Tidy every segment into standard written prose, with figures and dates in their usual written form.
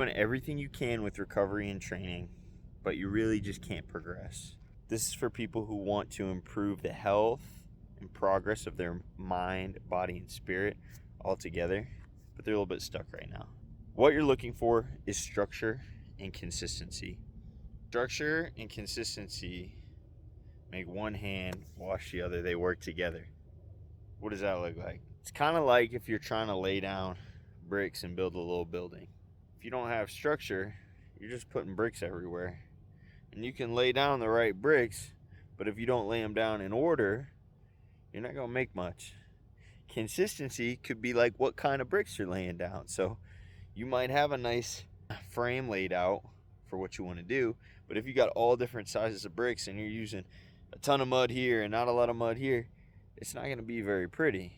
Doing everything you can with recovery and training, but you really just can't progress. This is for people who want to improve the health and progress of their mind, body, and spirit altogether, but they're a little bit stuck right now. What you're looking for is structure and consistency. Structure and consistency make one hand wash the other. They work together. What does that look like? It's kind of like if you're trying to lay down bricks and build a little building. If you don't have structure, you're just putting bricks everywhere. And you can lay down the right bricks, but if you don't lay them down in order, you're not going to make much. Consistency could be like what kind of bricks you're laying down. So you might have a nice frame laid out for what you want to do, but if you got all different sizes of bricks and you're using a ton of mud here and not a lot of mud here, it's not going to be very pretty.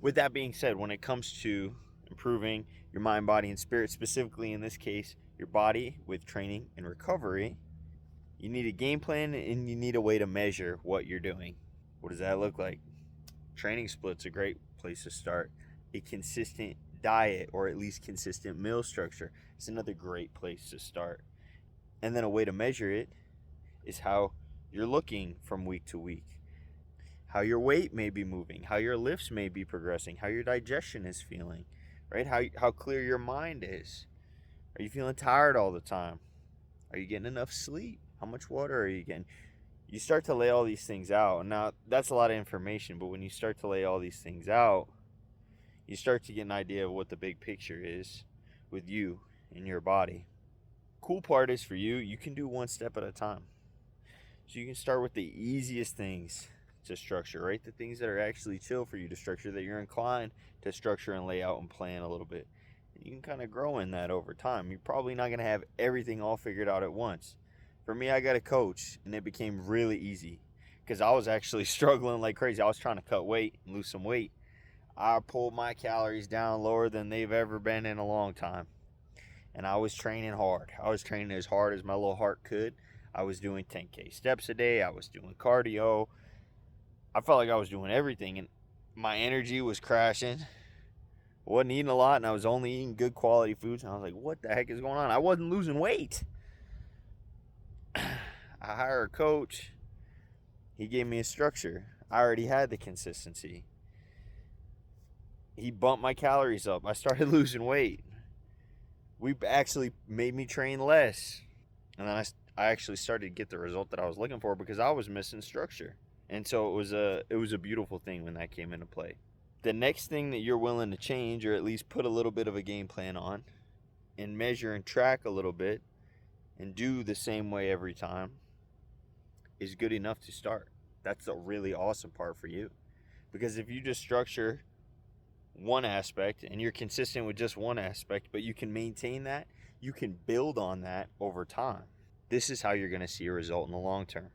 With that being said, when it comes to improving your mind, body, and spirit, specifically in this case, your body with training and recovery, you need a game plan and you need a way to measure what you're doing. What does that look like? Training split's a great place to start. A consistent diet, or at least consistent meal structure, is another great place to start. And then a way to measure it is how you're looking from week to week, how your weight may be moving, how your lifts may be progressing, how your digestion is feeling, right? How clear your mind is. Are you feeling tired all the time? Are you getting enough sleep? How much water are you getting? You start to lay all these things out. Now, that's a lot of information, but when you start to lay all these things out, you start to get an idea of what the big picture is with you and your body. Cool part is for you, you can do one step at a time. So you can start with the easiest things to structure, right? The things that are actually chill for you to structure, that you're inclined to structure and lay out and plan a little bit. And you can kind of grow in that over time. You're probably not going to have everything all figured out at once. For me, I got a coach, and it became really easy because I was actually struggling like crazy. I was trying to cut weight and lose some weight. I pulled my calories down lower than they've ever been in a long time. And I was training hard. I was training as hard as my little heart could. I was doing 10K steps a day. I was doing cardio. I felt like I was doing everything, and my energy was crashing. I wasn't eating a lot, and I was only eating good quality foods. And I was like, what the heck is going on? I wasn't losing weight. I hired a coach. He gave me a structure. I already had the consistency. He bumped my calories up. I started losing weight. We actually made me train less. And then I actually started to get the result that I was looking for because I was missing structure. And so it was a beautiful thing when that came into play. The next thing that you're willing to change, or at least put a little bit of a game plan on, and measure and track a little bit, and do the same way every time, is good enough to start. That's the really awesome part for you. Because if you just structure one aspect and you're consistent with just one aspect, but you can maintain that, you can build on that over time. This is how you're going to see a result in the long term.